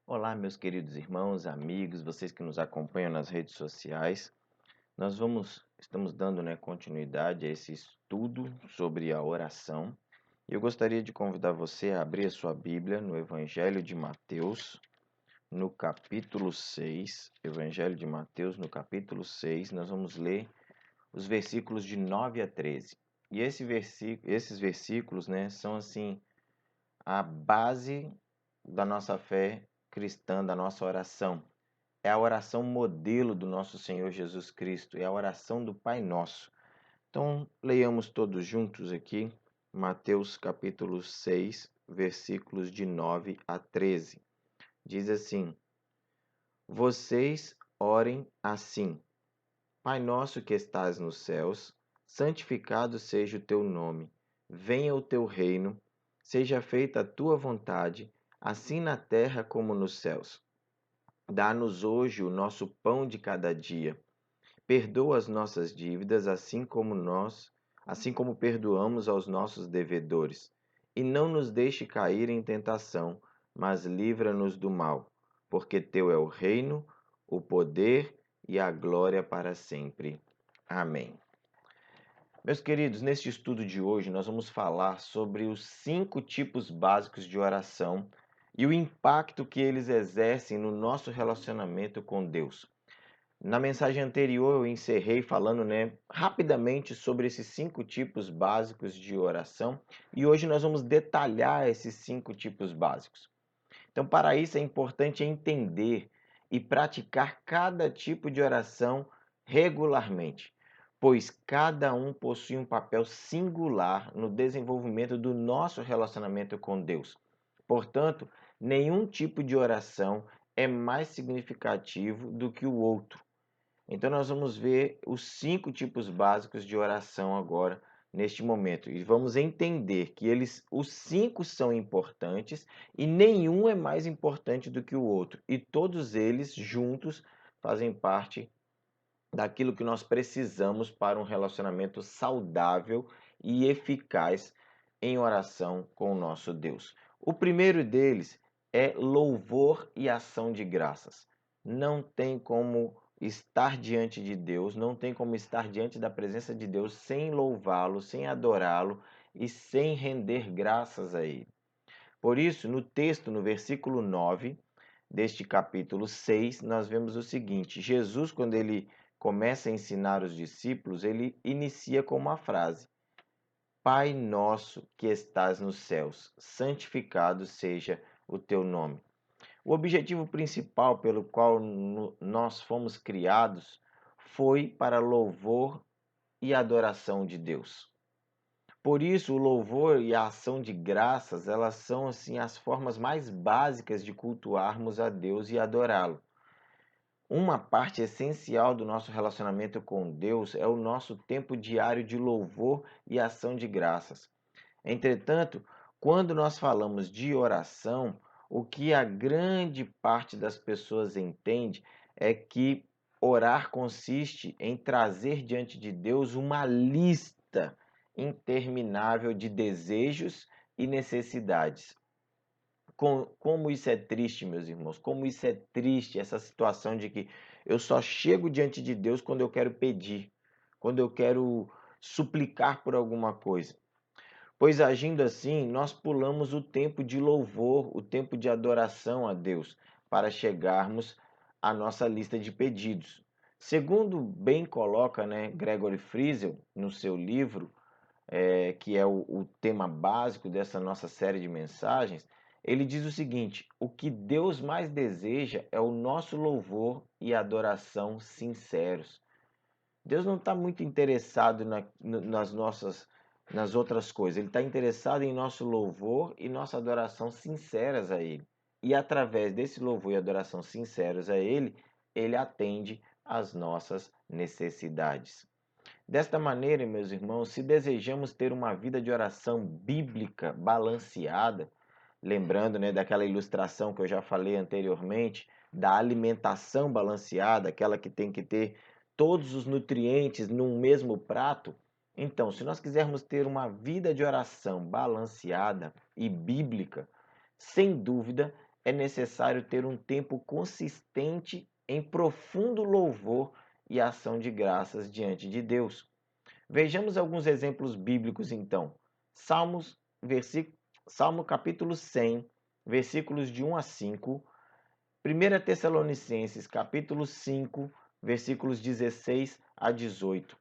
Olá, meus queridos irmãos, amigos, vocês que nos acompanham nas redes sociais. Estamos dando, continuidade a esse estudo sobre a oração. E eu gostaria de convidar você a abrir a sua Bíblia no Evangelho de Mateus, no capítulo 6. Evangelho de Mateus, no capítulo 6, nós vamos ler os versículos de 9 a 13. E esses versículos, são assim a base da nossa fé cristã, da nossa oração. É a oração modelo do nosso Senhor Jesus Cristo, é a oração do Pai Nosso. Então, leiamos todos juntos aqui, Mateus capítulo 6, versículos de 9 a 13. Diz assim: Vocês orem assim: Pai nosso que estás nos céus, santificado seja o teu nome. Venha o teu reino, seja feita a tua vontade, assim na terra como nos céus. Dá-nos hoje o nosso pão de cada dia. Perdoa as nossas dívidas, assim como perdoamos aos nossos devedores. E não nos deixe cair em tentação, mas livra-nos do mal, porque teu é o reino, o poder e a glória para sempre. Amém. Meus queridos, neste estudo de hoje nós vamos falar sobre os 5 tipos básicos de oração e o impacto que eles exercem no nosso relacionamento com Deus. Na mensagem anterior eu encerrei falando, rapidamente sobre esses 5 tipos básicos de oração e hoje nós vamos detalhar esses 5 tipos básicos. Então, para isso é importante entender e praticar cada tipo de oração regularmente, pois cada um possui um papel singular no desenvolvimento do nosso relacionamento com Deus. Portanto, nenhum tipo de oração é mais significativo do que o outro. Então, nós vamos ver os 5 tipos básicos de oração agora, neste momento. E vamos entender que os 5 são importantes e nenhum é mais importante do que o outro. E todos eles juntos fazem parte daquilo que nós precisamos para um relacionamento saudável e eficaz em oração com o nosso Deus. O primeiro deles é louvor e ação de graças. Não tem como estar diante de Deus, não tem como estar diante da presença de Deus sem louvá-lo, sem adorá-lo e sem render graças a Ele. Por isso, no texto, no versículo 9 deste capítulo 6, nós vemos o seguinte: Jesus, quando ele começa a ensinar os discípulos, ele inicia com uma frase: Pai nosso que estás nos céus, santificado seja o teu nome. O objetivo principal pelo qual nós fomos criados foi para louvor e adoração de Deus. Por isso, o louvor e a ação de graças, elas são assim as formas mais básicas de cultuarmos a Deus e adorá-lo. Uma parte essencial do nosso relacionamento com Deus é o nosso tempo diário de louvor e ação de graças. Entretanto, quando nós falamos de oração, o que a grande parte das pessoas entende é que orar consiste em trazer diante de Deus uma lista interminável de desejos e necessidades. Como isso é triste, meus irmãos, como isso é triste, essa situação de que eu só chego diante de Deus quando eu quero pedir, quando eu quero suplicar por alguma coisa. Pois agindo assim, nós pulamos o tempo de louvor, o tempo de adoração a Deus, para chegarmos à nossa lista de pedidos. Segundo bem coloca, Gregory Friesel, no seu livro, que é o tema básico dessa nossa série de mensagens, ele diz o seguinte: o que Deus mais deseja é o nosso louvor e adoração sinceros. Deus não está muito interessado nas outras coisas. Ele está interessado em nosso louvor e nossa adoração sinceras a Ele. E através desse louvor e adoração sinceros a Ele, Ele atende às nossas necessidades. Desta maneira, meus irmãos, se desejamos ter uma vida de oração bíblica balanceada, lembrando, daquela ilustração que eu já falei anteriormente, da alimentação balanceada, aquela que tem que ter todos os nutrientes num mesmo prato. Então, se nós quisermos ter uma vida de oração balanceada e bíblica, sem dúvida, é necessário ter um tempo consistente em profundo louvor e ação de graças diante de Deus. Vejamos alguns exemplos bíblicos então. Salmo capítulo 100, versículos de 1 a 5. 1 Tessalonicenses capítulo 5, versículos 16 a 18.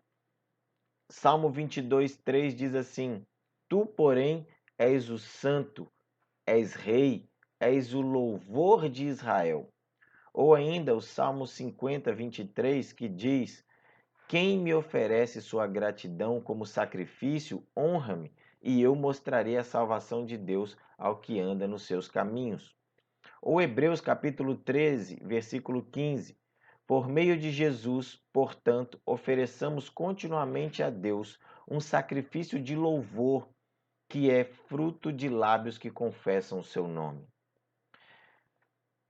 Salmo 22, 3 diz assim: Tu, porém, és o santo, és rei, és o louvor de Israel. Ou ainda o Salmo 50, 23, que diz: Quem me oferece sua gratidão como sacrifício, honra-me, e eu mostrarei a salvação de Deus ao que anda nos seus caminhos. Ou Hebreus capítulo 13, versículo 15. Por meio de Jesus, portanto, ofereçamos continuamente a Deus um sacrifício de louvor, que é fruto de lábios que confessam o seu nome.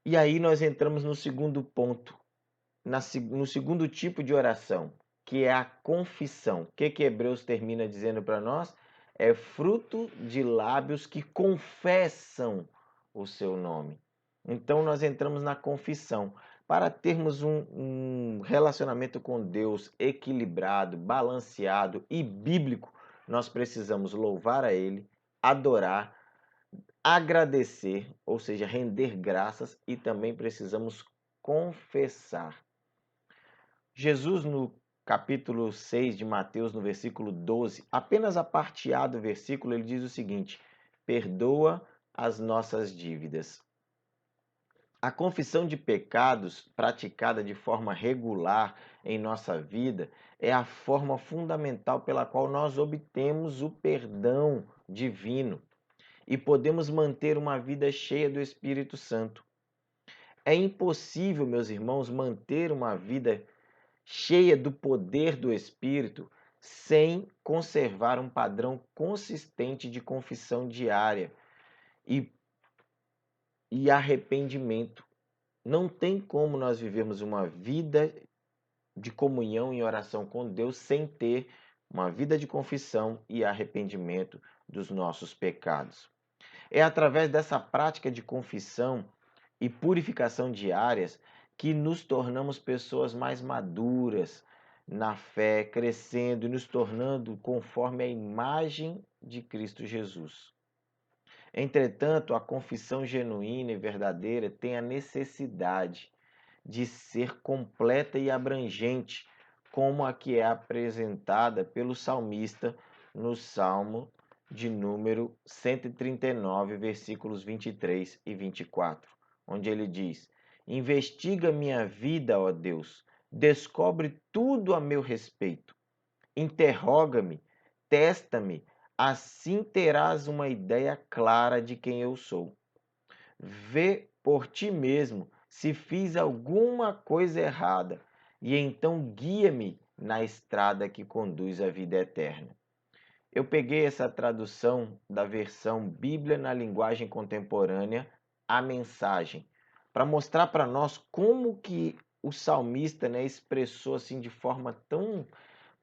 E aí nós entramos no segundo ponto, no segundo tipo de oração, que é a confissão. O que Hebreus termina dizendo para nós? É fruto de lábios que confessam o seu nome. Então nós entramos na confissão. Para termos um relacionamento com Deus equilibrado, balanceado e bíblico, nós precisamos louvar a Ele, adorar, agradecer, ou seja, render graças, e também precisamos confessar. Jesus, no capítulo 6 de Mateus, no versículo 12, apenas a parte A do versículo, ele diz o seguinte: perdoa as nossas dívidas. A confissão de pecados praticada de forma regular em nossa vida é a forma fundamental pela qual nós obtemos o perdão divino e podemos manter uma vida cheia do Espírito Santo. É impossível, meus irmãos, manter uma vida cheia do poder do Espírito sem conservar um padrão consistente de confissão diária e arrependimento. Não tem como nós vivermos uma vida de comunhão e oração com Deus sem ter uma vida de confissão e arrependimento dos nossos pecados. É através dessa prática de confissão e purificação diárias que nos tornamos pessoas mais maduras na fé, crescendo e nos tornando conforme a imagem de Cristo Jesus. Entretanto, a confissão genuína e verdadeira tem a necessidade de ser completa e abrangente, como a que é apresentada pelo salmista no Salmo de número 139, versículos 23 e 24, onde ele diz: Investiga minha vida, ó Deus, descobre tudo a meu respeito, interroga-me, testa-me, assim terás uma ideia clara de quem eu sou. Vê por ti mesmo se fiz alguma coisa errada, e então guia-me na estrada que conduz à vida eterna. Eu peguei essa tradução da versão Bíblia na linguagem contemporânea, a mensagem, para mostrar para nós como que o salmista, expressou assim de forma tão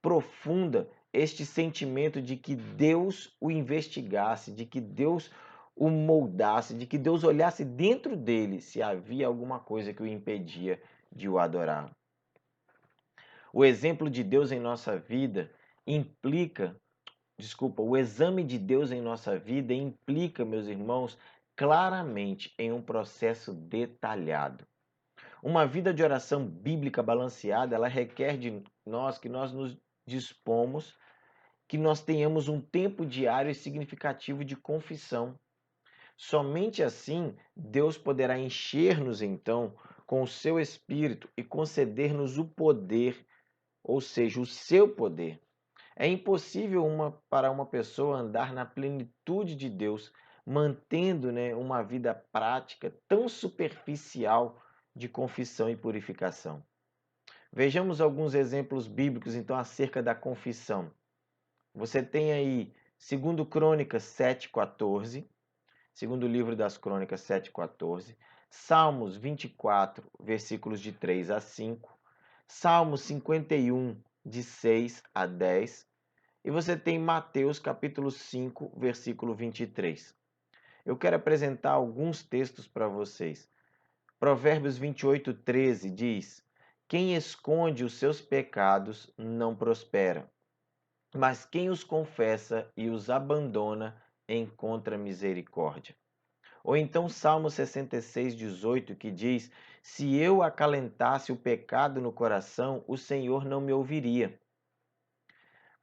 profunda este sentimento de que Deus o investigasse, de que Deus o moldasse, de que Deus olhasse dentro dele se havia alguma coisa que o impedia de o adorar. O exemplo de Deus em nossa vida o exame de Deus em nossa vida implica, meus irmãos, claramente em um processo detalhado. Uma vida de oração bíblica balanceada, ela requer de nós que nós nos dispomos, que nós tenhamos um tempo diário e significativo de confissão. Somente assim Deus poderá encher-nos então com o seu Espírito e conceder-nos o poder, ou seja, o seu poder. É impossível para uma pessoa andar na plenitude de Deus, mantendo uma vida prática tão superficial de confissão e purificação. Vejamos alguns exemplos bíblicos então acerca da confissão. Você tem aí 2 Crônicas 7,14, segundo livro das Crônicas 7,14, Salmos 24, versículos de 3 a 5, Salmos 51, de 6 a 10, e você tem Mateus capítulo 5, versículo 23. Eu quero apresentar alguns textos para vocês. Provérbios 28:13 diz: Quem esconde os seus pecados não prospera, mas quem os confessa e os abandona encontra misericórdia. Ou então Salmo 66:18, que diz: Se eu acalentasse o pecado no coração, o Senhor não me ouviria.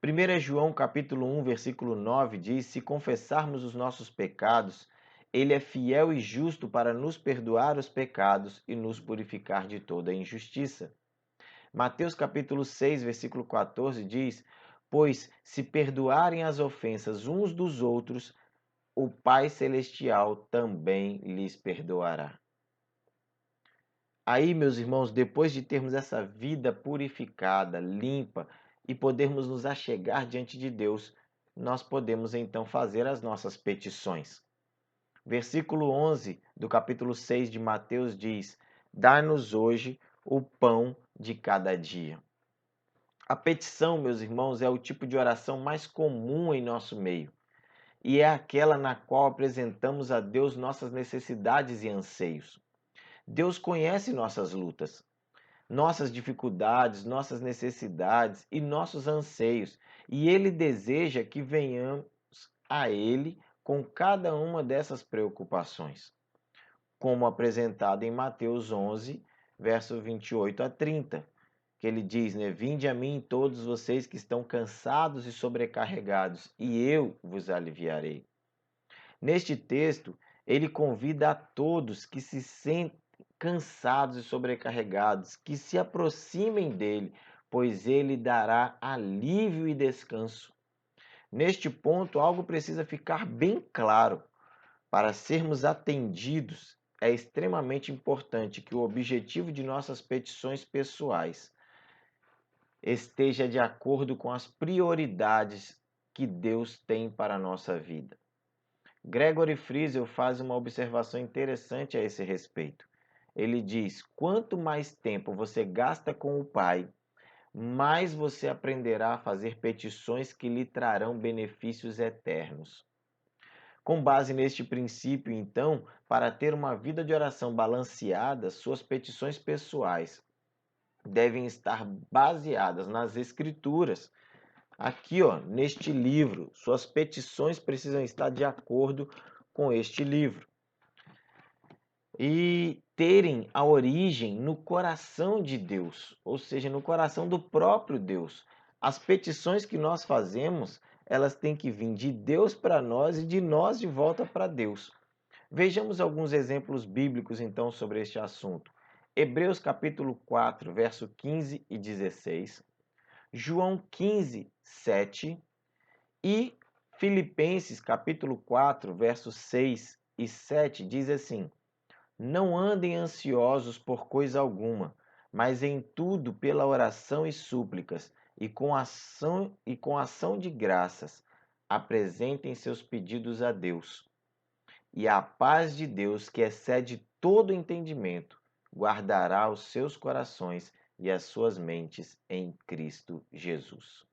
1 João capítulo 1, versículo 9 diz: Se confessarmos os nossos pecados, ele é fiel e justo para nos perdoar os pecados e nos purificar de toda a injustiça. Mateus capítulo 6, versículo 14 diz: Pois se perdoarem as ofensas uns dos outros, o Pai Celestial também lhes perdoará. Aí, meus irmãos, depois de termos essa vida purificada, limpa e podermos nos achegar diante de Deus, nós podemos então fazer as nossas petições. Versículo 11 do capítulo 6 de Mateus diz: Dá-nos hoje o pão de cada dia. A petição, meus irmãos, é o tipo de oração mais comum em nosso meio e é aquela na qual apresentamos a Deus nossas necessidades e anseios. Deus conhece nossas lutas, nossas dificuldades, nossas necessidades e nossos anseios, e Ele deseja que venhamos a Ele com cada uma dessas preocupações, como apresentado em Mateus 11, verso 28 a 30, que ele diz, né? Vinde a mim todos vocês que estão cansados e sobrecarregados, e eu vos aliviarei. Neste texto, ele convida a todos que se sentem cansados e sobrecarregados, que se aproximem dele, pois ele dará alívio e descanso. Neste ponto, algo precisa ficar bem claro. Para sermos atendidos, é extremamente importante que o objetivo de nossas petições pessoais esteja de acordo com as prioridades que Deus tem para a nossa vida. Gregory Friesel faz uma observação interessante a esse respeito. Ele diz: quanto mais tempo você gasta com o Pai, mais você aprenderá a fazer petições que lhe trarão benefícios eternos. Com base neste princípio, então, para ter uma vida de oração balanceada, suas petições pessoais devem estar baseadas nas Escrituras. Aqui, ó, neste livro, suas petições precisam estar de acordo com este livro e terem a origem no coração de Deus, ou seja, no coração do próprio Deus. As petições que nós fazemos, elas têm que vir de Deus para nós e de nós de volta para Deus. Vejamos alguns exemplos bíblicos então sobre este assunto. Hebreus capítulo 4, verso 15 e 16, João 15, 7 e Filipenses capítulo 4, versos 6 e 7 diz assim: Não andem ansiosos por coisa alguma, mas em tudo pela oração e súplicas e com ação de graças apresentem seus pedidos a Deus. E a paz de Deus, que excede todo entendimento, guardará os seus corações e as suas mentes em Cristo Jesus.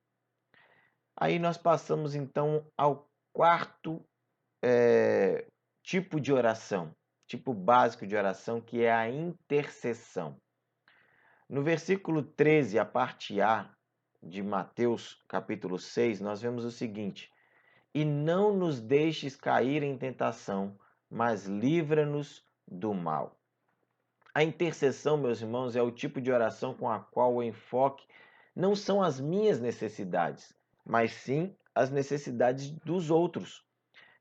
Aí nós passamos então ao quarto tipo de oração, tipo básico de oração, que é a intercessão. No versículo 13, a parte A de Mateus, capítulo 6, nós vemos o seguinte: E não nos deixes cair em tentação, mas livra-nos do mal. A intercessão, meus irmãos, é o tipo de oração com a qual o enfoque não são as minhas necessidades, mas sim as necessidades dos outros.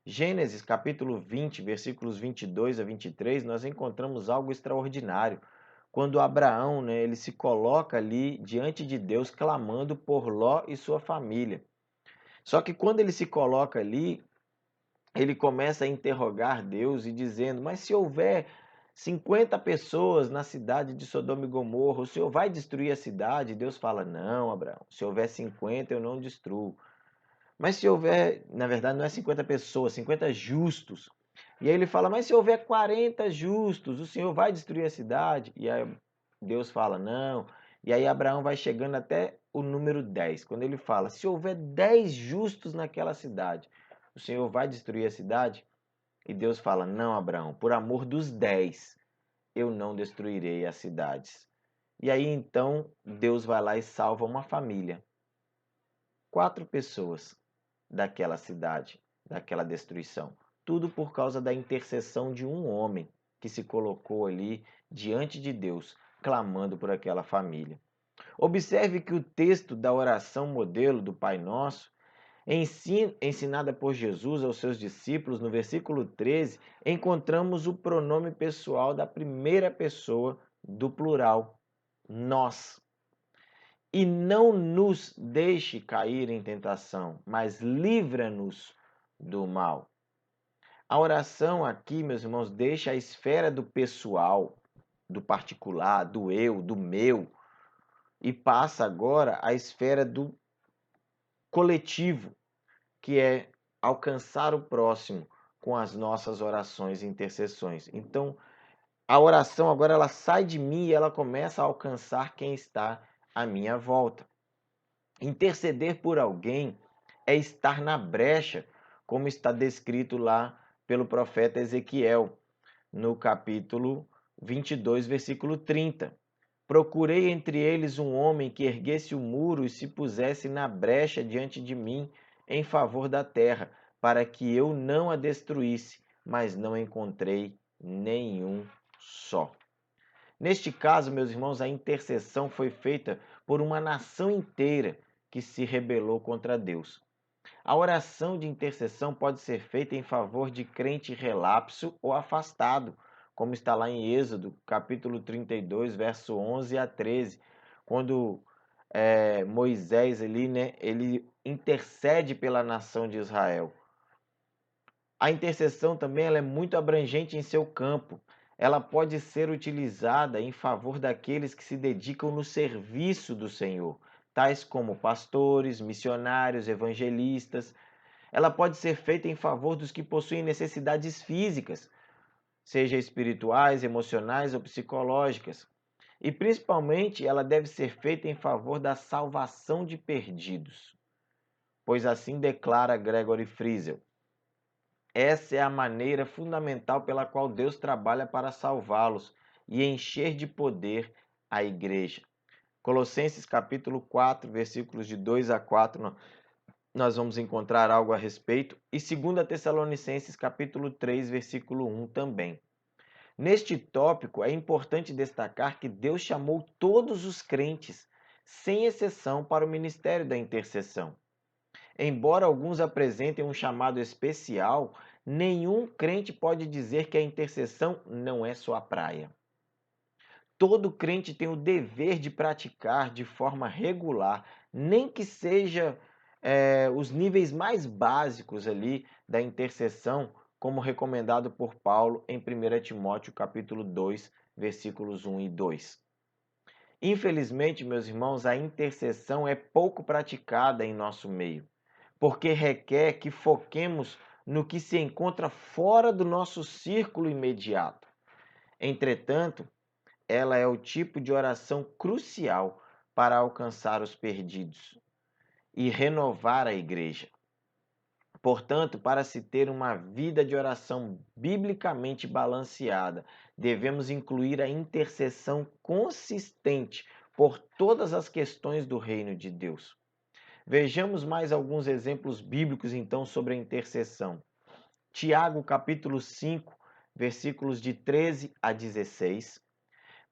Gênesis capítulo 20, versículos 22 a 23, nós encontramos algo extraordinário. Quando Abraão, ele se coloca ali diante de Deus clamando por Ló e sua família. Só que quando ele se coloca ali, ele começa a interrogar Deus e dizendo: Mas se houver 50 pessoas na cidade de Sodoma e Gomorra, o Senhor vai destruir a cidade? Deus fala: Não, Abraão, se houver 50 eu não destruo. Mas se houver, na verdade não é 50 pessoas, 50 justos. E aí ele fala: Mas se houver 40 justos, o Senhor vai destruir a cidade? E aí Deus fala: Não. E aí Abraão vai chegando até o número 10, quando ele fala: Se houver 10 justos naquela cidade, o Senhor vai destruir a cidade? E Deus fala: não, Abraão, por amor dos 10, eu não destruirei as cidades. E aí então Deus vai lá e salva uma família. 4 pessoas daquela cidade, daquela destruição. Tudo por causa da intercessão de um homem que se colocou ali diante de Deus, clamando por aquela família. Observe que o texto da oração modelo do Pai Nosso, ensinada por Jesus aos seus discípulos, no versículo 13, encontramos o pronome pessoal da primeira pessoa do plural, nós. E não nos deixe cair em tentação, mas livra-nos do mal. A oração aqui, meus irmãos, deixa a esfera do pessoal, do particular, do eu, do meu, e passa agora à esfera do coletivo, que é alcançar o próximo com as nossas orações e intercessões. Então, a oração agora ela sai de mim e ela começa a alcançar quem está à minha volta. Interceder por alguém é estar na brecha, como está descrito lá pelo profeta Ezequiel, no capítulo 22, versículo 30. Procurei entre eles um homem que erguesse o muro e se pusesse na brecha diante de mim em favor da terra, para que eu não a destruísse, mas não encontrei nenhum só. Neste caso, meus irmãos, a intercessão foi feita por uma nação inteira que se rebelou contra Deus. A oração de intercessão pode ser feita em favor de crente relapso ou afastado, como está lá em Êxodo, capítulo 32, verso 11 a 13, quando Moisés ali, ele intercede pela nação de Israel. A intercessão também ela é muito abrangente em seu campo. Ela pode ser utilizada em favor daqueles que se dedicam no serviço do Senhor, tais como pastores, missionários, evangelistas. Ela pode ser feita em favor dos que possuem necessidades físicas, seja espirituais, emocionais ou psicológicas. E principalmente ela deve ser feita em favor da salvação de perdidos, pois assim declara Gregory Friesel. Essa é a maneira fundamental pela qual Deus trabalha para salvá-los e encher de poder a igreja. Colossenses capítulo 4, versículos de 2 a 4, nós vamos encontrar algo a respeito, e 2 Tessalonicenses capítulo 3, versículo 1 também. Neste tópico, é importante destacar que Deus chamou todos os crentes, sem exceção, para o ministério da intercessão. Embora alguns apresentem um chamado especial, nenhum crente pode dizer que a intercessão não é sua praia. Todo crente tem o dever de praticar de forma regular, nem que seja os níveis mais básicos ali da intercessão, como recomendado por Paulo em 1 Timóteo capítulo 2, versículos 1 e 2. Infelizmente, meus irmãos, a intercessão é pouco praticada em nosso meio, porque requer que foquemos no que se encontra fora do nosso círculo imediato. Entretanto, ela é o tipo de oração crucial para alcançar os perdidos e renovar a igreja. Portanto, para se ter uma vida de oração biblicamente balanceada, devemos incluir a intercessão consistente por todas as questões do reino de Deus. Vejamos mais alguns exemplos bíblicos então sobre a intercessão. Tiago, capítulo 5, versículos de 13 a 16.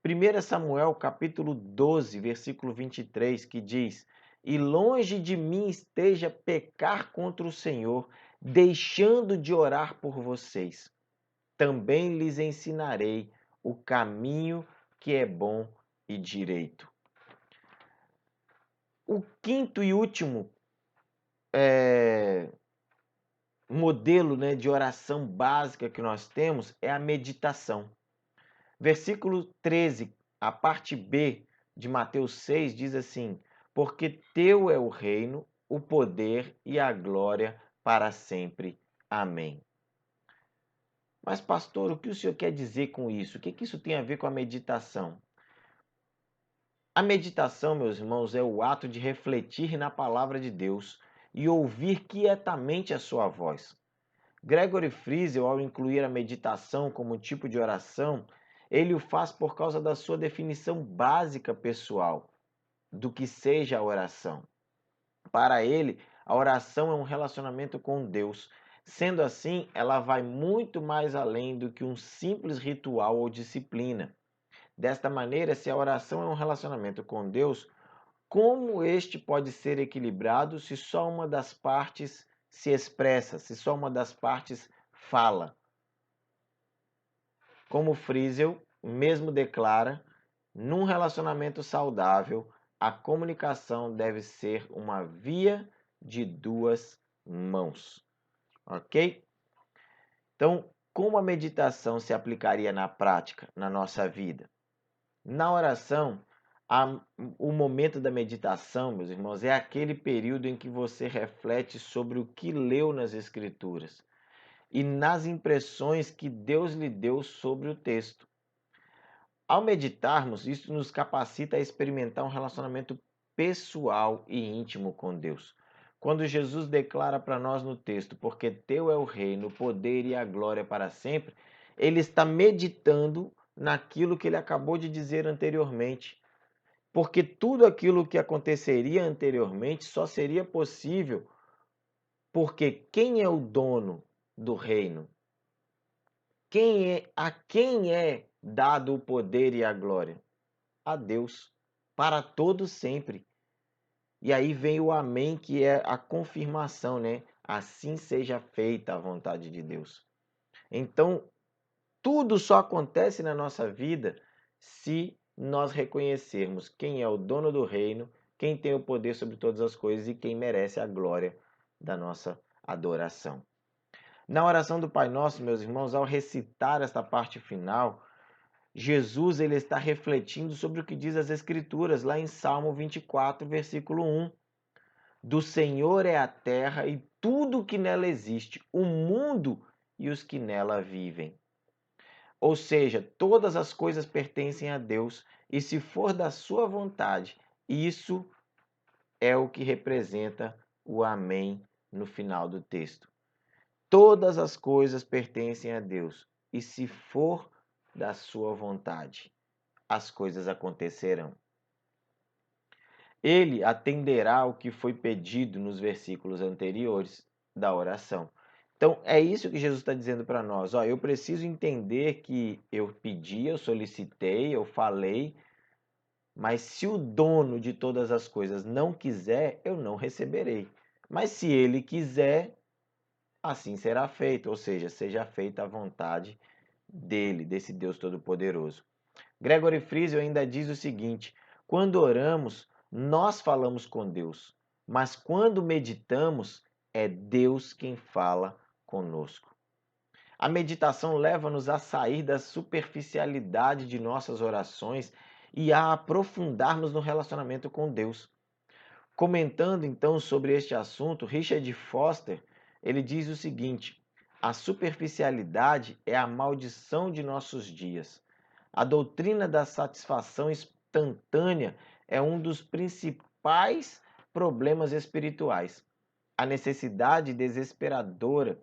1 Samuel, capítulo 12, versículo 23, que diz: E longe de mim esteja pecar contra o Senhor, deixando de orar por vocês. Também lhes ensinarei o caminho que é bom e direito. O quinto e último modelo, de oração básica que nós temos é a meditação. Versículo 13, a parte B de Mateus 6 diz assim: Porque teu é o reino, o poder e a glória para sempre. Amém. Mas, pastor, o que o senhor quer dizer com isso? O que isso tem a ver com a meditação? A meditação, meus irmãos, é o ato de refletir na palavra de Deus e ouvir quietamente a sua voz. Gregory Friesel, ao incluir a meditação como tipo de oração, ele o faz por causa da sua definição básica pessoal do que seja a oração. Para ele, a oração é um relacionamento com Deus. Sendo assim, ela vai muito mais além do que um simples ritual ou disciplina. Desta maneira, se a oração é um relacionamento com Deus, como este pode ser equilibrado se só uma das partes se expressa, se só uma das partes fala? Como Friesel mesmo declara, num relacionamento saudável, a comunicação deve ser uma via de duas mãos. Ok? Então, como a meditação se aplicaria na prática, na nossa vida? Na oração, o momento da meditação, meus irmãos, é aquele período em que você reflete sobre o que leu nas Escrituras e nas impressões que Deus lhe deu sobre o texto. Ao meditarmos, isso nos capacita a experimentar um relacionamento pessoal e íntimo com Deus. Quando Jesus declara para nós no texto, porque teu é o reino, o poder e a glória para sempre, ele está meditando naquilo que ele acabou de dizer anteriormente. Porque tudo aquilo que aconteceria anteriormente só seria possível porque quem é o dono do reino? A quem é dado o poder e a glória? A Deus, para todo sempre. E aí vem o amém, que é a confirmação, né? Assim seja feita a vontade de Deus. Então, tudo só acontece na nossa vida se nós reconhecermos quem é o dono do reino, quem tem o poder sobre todas as coisas e quem merece a glória da nossa adoração. Na oração do Pai Nosso, meus irmãos, ao recitar esta parte final, Jesus ele está refletindo sobre o que diz as Escrituras, lá em Salmo 24, versículo 1. Do Senhor é a terra e tudo o que nela existe, o mundo e os que nela vivem. Ou seja, todas as coisas pertencem a Deus e, se for da sua vontade, isso é o que representa o amém no final do texto. Todas as coisas pertencem a Deus e, se for da sua vontade, as coisas acontecerão. Ele atenderá ao que foi pedido nos versículos anteriores da oração. Então, é isso que Jesus está dizendo para nós. Ó, eu preciso entender que eu pedi, eu solicitei, eu falei, mas se o dono de todas as coisas não quiser, eu não receberei. Mas se ele quiser, assim será feito, ou seja, seja feita a vontade dele, desse Deus Todo-Poderoso. Gregory Friesel ainda diz o seguinte: quando oramos, nós falamos com Deus, mas quando meditamos, é Deus quem fala conosco. A meditação leva-nos a sair da superficialidade de nossas orações e a aprofundarmos no relacionamento com Deus. Comentando então sobre este assunto, Richard Foster, ele diz o seguinte: a superficialidade é a maldição de nossos dias. A doutrina da satisfação instantânea é um dos principais problemas espirituais. A necessidade desesperadora,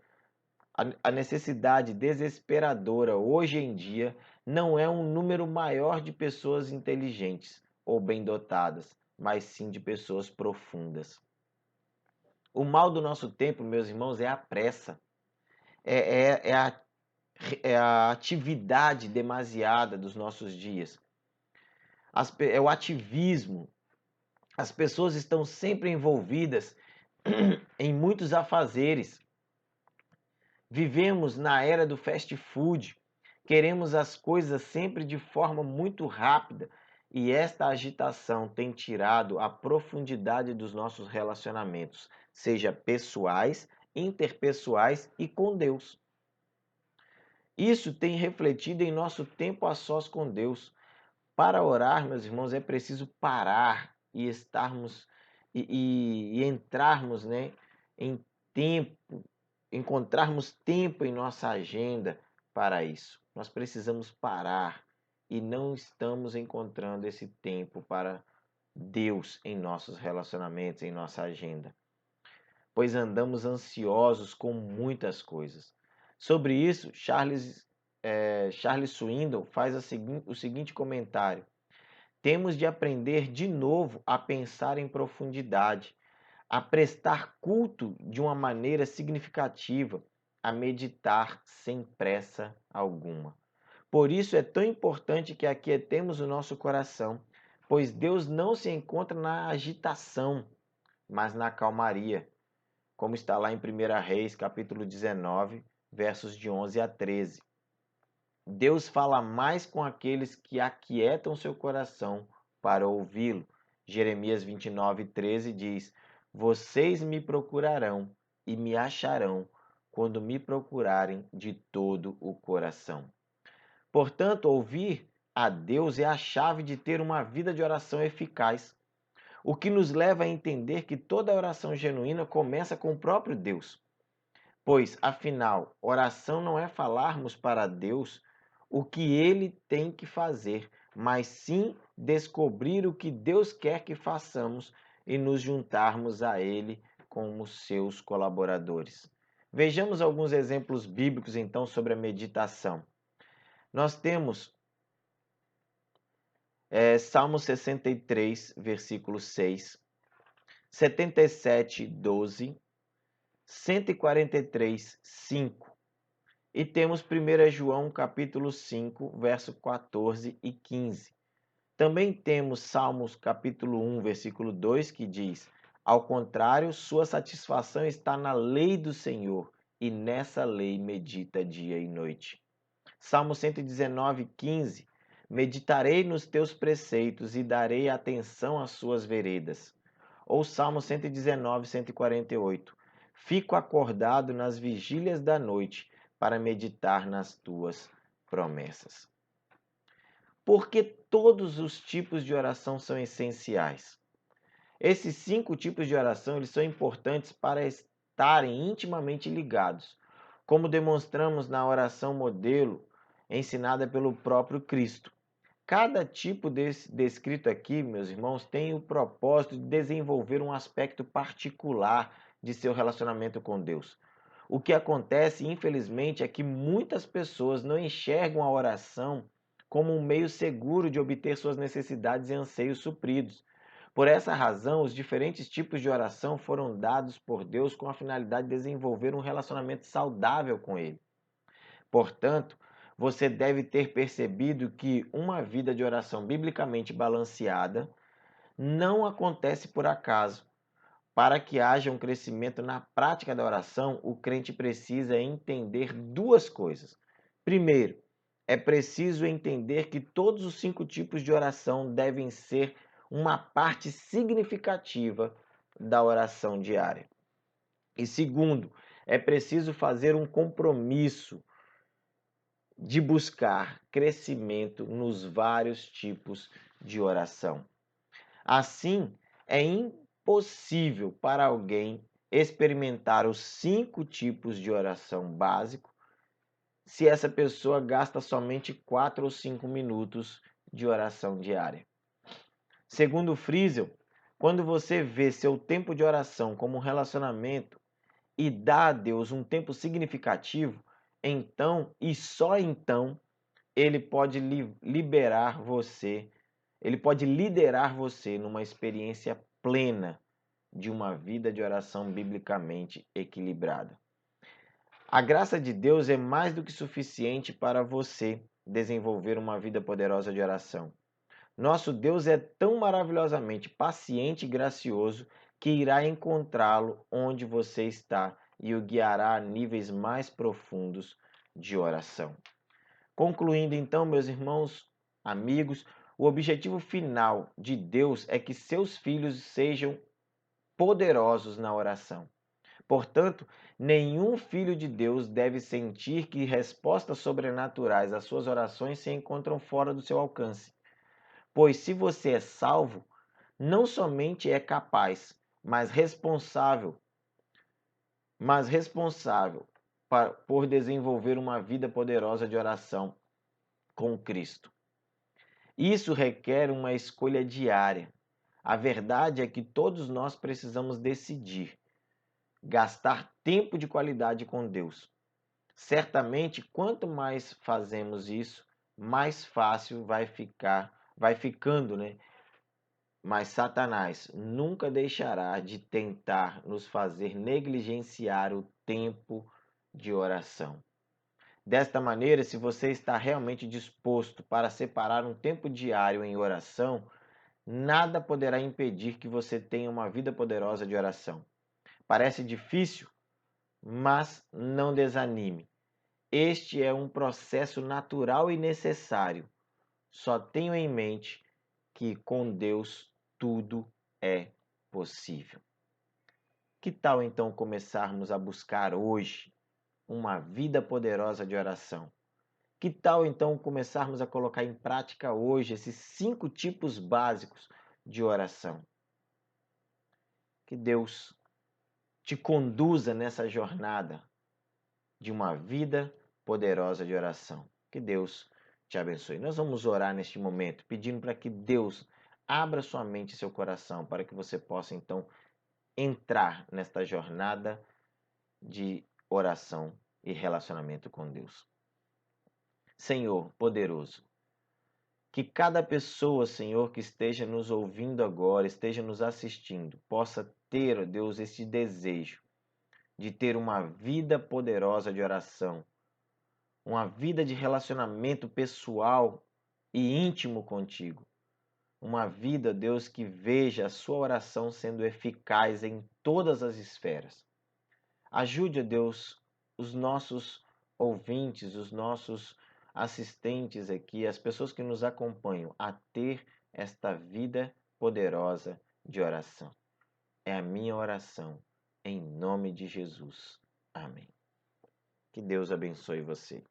a necessidade desesperadora hoje em dia não é um número maior de pessoas inteligentes ou bem dotadas, mas sim de pessoas profundas. O mal do nosso tempo, meus irmãos, é a pressa, é a atividade demasiada dos nossos dias. É o ativismo. As pessoas estão sempre envolvidas em muitos afazeres. Vivemos na era do fast food. Queremos as coisas sempre de forma muito rápida e esta agitação tem tirado a profundidade dos nossos relacionamentos, seja pessoais, interpessoais e com Deus. Isso tem refletido em nosso tempo a sós com Deus. Para orar, meus irmãos, é preciso parar e estarmos e entrarmos, né, em tempo, encontrarmos tempo em nossa agenda para isso. Nós precisamos parar e não estamos encontrando esse tempo para Deus em nossos relacionamentos, em nossa agenda. pois andamos ansiosos com muitas coisas. Sobre isso, Charles Swindoll faz o seguinte comentário: temos de aprender de novo a pensar em profundidade, a prestar culto de uma maneira significativa, a meditar sem pressa alguma. Por isso é tão importante que aquietemos o nosso coração, pois Deus não se encontra na agitação, mas na calmaria, como está lá em 1 Reis, capítulo 19, versos de 11 a 13. Deus fala mais com aqueles que aquietam seu coração para ouvi-lo. Jeremias 29, 13 diz: vocês me procurarão e me acharão quando me procurarem de todo o coração. Portanto, ouvir a Deus é a chave de ter uma vida de oração eficaz, o que nos leva a entender que toda oração genuína começa com o próprio Deus. Pois, afinal, oração não é falarmos para Deus o que ele tem que fazer, mas sim descobrir o que Deus quer que façamos e nos juntarmos a ele como seus colaboradores. Vejamos alguns exemplos bíblicos então sobre a meditação. Nós temos Salmo 63, versículo 6, 77, 12, 143, 5. E temos 1 João capítulo 5, verso 14 e 15. Também temos Salmos capítulo 1, versículo 2, que diz: ao contrário, sua satisfação está na lei do Senhor, e nessa lei medita dia e noite. Salmo 119, 15. Meditarei nos teus preceitos e darei atenção às suas veredas. Ou Salmo 119, 148. Fico acordado nas vigílias da noite para meditar nas tuas promessas. Porque todos os tipos de oração são essenciais. Esses 5 tipos de oração eles são importantes para estarem intimamente ligados, como demonstramos na oração modelo ensinada pelo próprio Cristo. Cada tipo descrito aqui, meus irmãos, tem o propósito de desenvolver um aspecto particular de seu relacionamento com Deus. O que acontece, infelizmente, é que muitas pessoas não enxergam a oração como um meio seguro de obter suas necessidades e anseios supridos. Por essa razão, os diferentes tipos de oração foram dados por Deus com a finalidade de desenvolver um relacionamento saudável com Ele. Portanto, você deve ter percebido que uma vida de oração biblicamente balanceada não acontece por acaso. Para que haja um crescimento na prática da oração, o crente precisa entender 2 coisas. Primeiro, é preciso entender que todos os 5 tipos de oração devem ser uma parte significativa da oração diária. E segundo, é preciso fazer um compromisso de buscar crescimento nos vários tipos de oração. Assim, é impossível para alguém experimentar os 5 tipos de oração básico se essa pessoa gasta somente 4 ou 5 minutos de oração diária. Segundo Friesel, quando você vê seu tempo de oração como um relacionamento e dá a Deus um tempo significativo, então e só então ele pode liberar você, ele pode liderar você numa experiência plena de uma vida de oração biblicamente equilibrada. A graça de Deus é mais do que suficiente para você desenvolver uma vida poderosa de oração. Nosso Deus é tão maravilhosamente paciente e gracioso que irá encontrá-lo onde você está e o guiará a níveis mais profundos de oração. Concluindo então, meus irmãos, amigos, o objetivo final de Deus é que seus filhos sejam poderosos na oração. Portanto, nenhum filho de Deus deve sentir que respostas sobrenaturais às suas orações se encontram fora do seu alcance. Pois se você é salvo, não somente é capaz, mas responsável por desenvolver uma vida poderosa de oração com Cristo. Isso requer uma escolha diária. A verdade é que todos nós precisamos decidir gastar tempo de qualidade com Deus. Certamente, quanto mais fazemos isso, mais fácil vai ficando, né? Mas Satanás nunca deixará de tentar nos fazer negligenciar o tempo de oração. Desta maneira, se você está realmente disposto para separar um tempo diário em oração, nada poderá impedir que você tenha uma vida poderosa de oração. Parece difícil, mas não desanime. Este é um processo natural e necessário. Só tenho em mente que com Deus tudo é possível. Que tal então começarmos a buscar hoje uma vida poderosa de oração? Que tal então começarmos a colocar em prática hoje esses 5 tipos básicos de oração? Que Deus te conduza nessa jornada de uma vida poderosa de oração. Que Deus te abençoe. Nós vamos orar neste momento, pedindo para que Deus abra sua mente e seu coração, para que você possa então entrar nesta jornada de oração e relacionamento com Deus. Senhor poderoso, que cada pessoa, Senhor, que esteja nos ouvindo agora, esteja nos assistindo, possa ter, ó Deus, esse desejo de ter uma vida poderosa de oração, uma vida de relacionamento pessoal e íntimo contigo. Uma vida, Deus, que veja a sua oração sendo eficaz em todas as esferas. Ajude, Deus, os nossos ouvintes, os nossos assistentes aqui, as pessoas que nos acompanham, a ter esta vida poderosa de oração. É a minha oração, em nome de Jesus. Amém. Que Deus abençoe você.